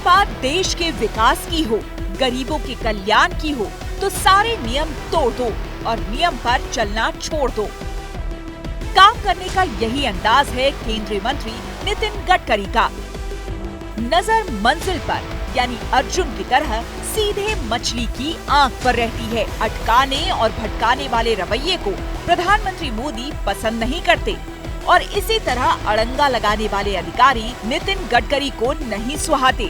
बात देश के विकास की हो, गरीबों के कल्याण की हो, तो सारे नियम तोड़ दो और नियम पर चलना छोड़ दो। काम करने का यही अंदाज है केंद्रीय मंत्री नितिन गडकरी का। नजर मंजिल पर यानी अर्जुन की तरह सीधे मछली की आंख पर रहती है। अटकाने और भटकाने वाले रवैये को प्रधानमंत्री मोदी पसंद नहीं करते और इसी तरह अड़ंगा लगाने वाले अधिकारी नितिन गडकरी को नहीं सुहाते।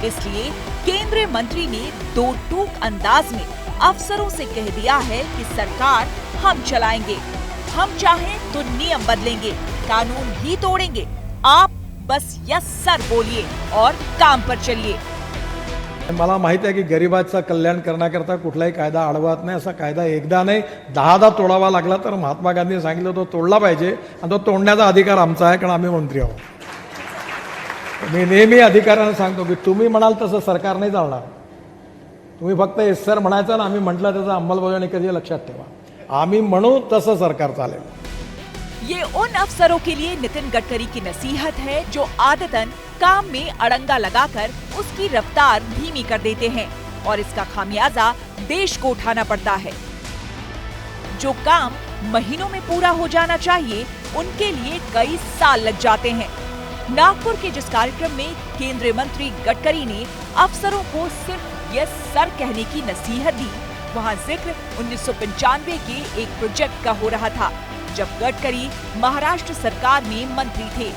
इसलिए केंद्रीय मंत्री ने दो टूक अंदाज में अफसरों से कह दिया है कि सरकार हम चलाएंगे, हम चाहें तो नियम बदलेंगे, कानून भी तोड़ेंगे, आप बस यस सर बोलिए और काम पर चलिए। मला माहित आहे की गरिबाचं कल्याण करण्याकरता कुठलाही कायदा अडवत नाही। असा कायदा एकदा नाही 10दा तोडावा लागला तर महात्मा गांधींनी सांगितलं तो तोडला पाहिजे आणि तो तोडण्याचा अधिकार आमचा आहे, कारण आम्ही मंत्री आहोत। मी नेहमी अधिकाऱ्यांना सांगतो की तुम्ही म्हणाल तसं सरकार नाही चालणार। तुम्ही फक्त एस सर म्हणायचं आणि आम्ही म्हटलं त्याचा अंमलबजावणी कधी लक्षात ठेवा। आम्ही म्हणू तसं सरकार चालेल। ये उन अफसरों के लिए नितिन गडकरी की नसीहत है जो आदतन काम में अड़ंगा लगाकर उसकी रफ्तार धीमी कर देते हैं और इसका खामियाजा देश को उठाना पड़ता है। जो काम महीनों में पूरा हो जाना चाहिए, उनके लिए कई साल लग जाते हैं। नागपुर के जिस कार्यक्रम में केंद्रीय मंत्री गडकरी ने अफसरों को सिर्फ यस सर कहने की नसीहत दी, वहाँ जिक्र 1995 के एक प्रोजेक्ट का हो रहा था, जब गडकरी महाराष्ट्र सरकार में मंत्री थे।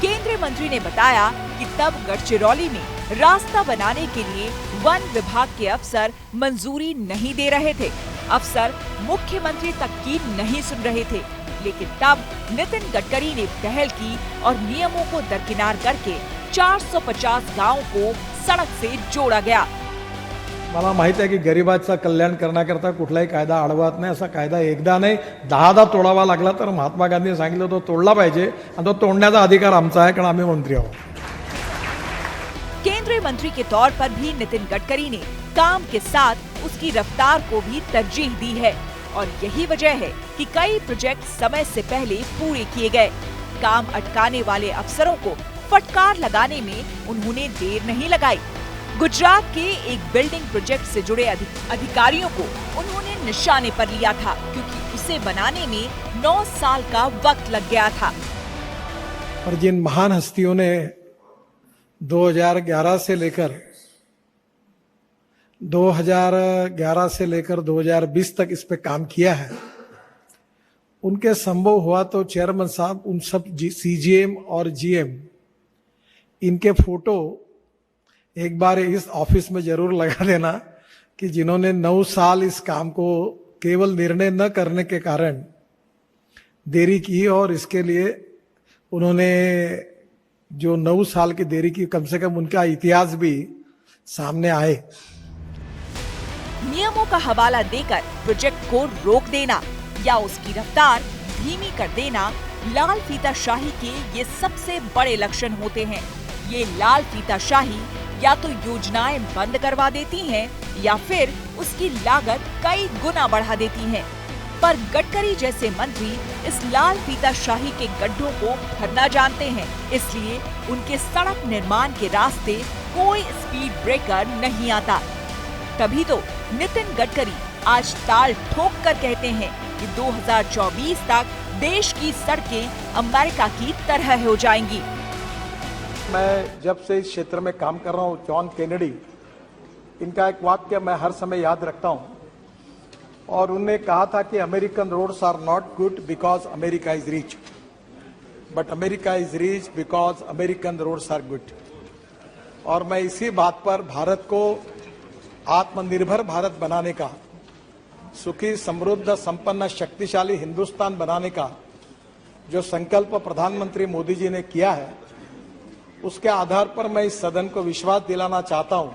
केंद्रीय मंत्री ने बताया कि तब गढ़चिरौली में रास्ता बनाने के लिए वन विभाग के अफसर मंजूरी नहीं दे रहे थे। अफसर मुख्यमंत्री तक की नहीं सुन रहे थे, लेकिन तब नितिन गडकरी ने पहल की और नियमों को दरकिनार करके 450 गांवों को सड़क से जोड़ा गया। मला माहित आहे की गरिबाचं कल्याण करण्याकरता कुठलाही कायदा अडवत नाही। असा कायदा एकदा नाही 10दा तोडावा लागला तर महात्मा गांधींनी सांगितलं तो तोडला पाहिजे आणि तो तोडण्याचा अधिकार आमचा आहे, कारण आम्ही मंत्री आहोत। केंद्रीय मंत्री के तौर पर भी नितिन गडकरी ने काम के साथ उसकी रफ्तार को भी तरजीह दी है और यही वजह है कि कई प्रोजेक्ट समय से पहले पूरे किए गए। काम अटकाने वाले अफसरों को फटकार लगाने में उन्होंने देर नहीं लगाई। गुजरात के एक बिल्डिंग प्रोजेक्ट से जुड़े अधिकारियों को उन्होंने निशाने पर लिया था, क्योंकि उसे बनाने में 9 साल का वक्त लग गया था। और जिन महान हस्तियों ने 2011 से लेकर 2020 तक इस पे काम किया है, उनके संभव हुआ तो चेयरमैन साहब उन सब सीजीएम और जीएम इनके फोटो एक बार इस ऑफिस में जरूर लगा देना कि जिन्होंने 9 साल इस काम को केवल निर्णय न करने के कारण देरी की, और इसके लिए उन्होंने जो 9 साल की देरी की, कम से कम उनका इतिहास भी सामने आए। नियमों का हवाला देकर प्रोजेक्ट को रोक देना या उसकी रफ्तार धीमी कर देना लाल फीताशाही के ये सबसे बड़े लक्षण होते हैं। ये लाल फीताशाही या तो योजनाएं बंद करवा देती हैं या फिर उसकी लागत कई गुना बढ़ा देती हैं। पर गडकरी जैसे मंत्री इस लाल फीताशाही के गड्ढों को भरना जानते हैं, इसलिए उनके सड़क निर्माण के रास्ते कोई स्पीड ब्रेकर नहीं आता। तभी तो नितिन गडकरी आज ताल ठोक कर कहते हैं कि 2024 तक देश की सड़कें अमेरिका की तरह हो जाएंगी। मैं जब से इस क्षेत्र में काम कर रहा हूं, जॉन केनेडी, इनका एक वाक्य मैं हर समय याद रखता हूं, और उन्होंने कहा था कि American roads are not good because America is rich, but America is rich because American roads are good. और मैं इसी बात पर भारत को आत्मनिर्भर भारत बनाने का, सुखी समृद्ध संपन्न शक्तिशाली हिंदुस्तान बनाने का जो संकल्प प्रधानमंत्री मोदी जी ने किया है, उसके आधार पर मैं इस सदन को विश्वास दिलाना चाहता हूं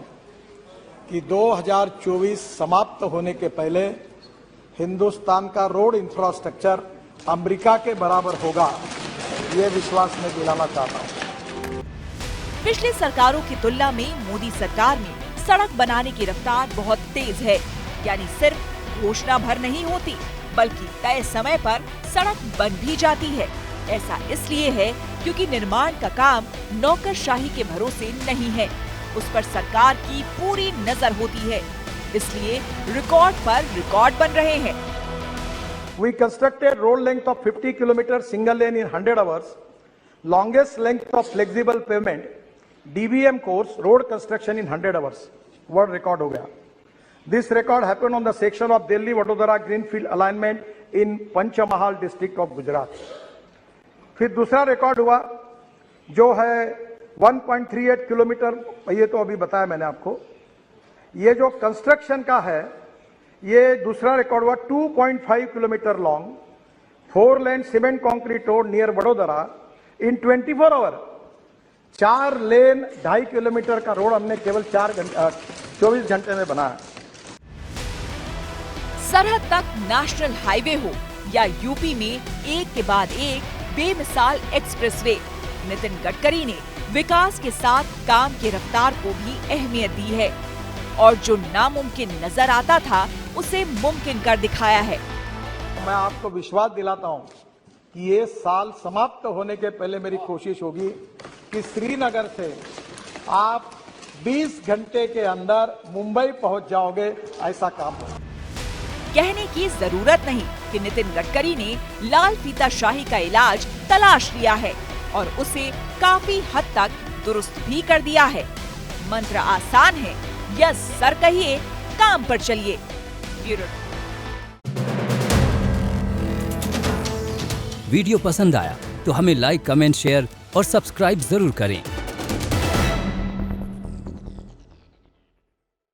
कि 2024 समाप्त होने के पहले हिंदुस्तान का रोड इंफ्रास्ट्रक्चर अमेरिका के बराबर होगा, ये विश्वास मैं दिलाना चाहता हूं। पिछली सरकारों की तुलना में मोदी सरकार में सड़क बनाने की रफ्तार बहुत तेज है, यानी सिर्फ घोषणा भर नहीं होती, बल्कि तय समय पर सड़क बन भी जाती है। ऐसा इसलिए है क्योंकि निर्माण का काम नौकरशाही के भरोसे नहीं है, उस पर सरकार की पूरी नजर होती है, इसलिए रिकॉर्ड पर रिकॉर्ड बन रहे हैं। We constructed road length of 50 km single lane in 100 hours, longest length of flexible pavement, DBM course road construction in 100 hours. World record हो गया। This record happened on the section of Delhi Vadodara Greenfield alignment in Panchmahal district of Gujarat. फिर दूसरा record हुआ जो है 1.38 kilometre, ये तो अभी बताया मैंने आपको। ये जो कंस्ट्रक्शन का है, ये दूसरा रिकॉर्ड हुआ 2.5 kilometre long 4 lane cement concrete road near Vadodara in 24 hour. 4 lane 2.5 kilometre का रोड हमने केवल 24 घंटे में बनाया। सरहद तक नेशनल हाईवे हो या यूपी में एक के बाद एक बेमिसाल एक्सप्रेसवे, नितिन गडकरी ने विकास के साथ काम की रफ्तार को भी अहमियत दी है और जो नामुमकिन नजर आता था उसे मुमकिन कर दिखाया है। मैं आपको विश्वास दिलाता हूं कि ये साल समाप्त होने के पहले मेरी कोशिश होगी कि श्रीनगर से आप 20 घंटे के अंदर मुंबई पहुंच जाओगे, ऐसा काम हो। कहने की जरूरत नहीं कि नितिन गडकरी ने लाल फीताशाही का इलाज तलाश लिया है और उसे काफी हद तक दुरुस्त भी कर दिया है। मंत्र आसान है, यस सर कहिए, काम पर चलिए। वीडियो पसंद आया तो हमें लाइक, कमेंट, शेयर और सब्सक्राइब जरूर करें।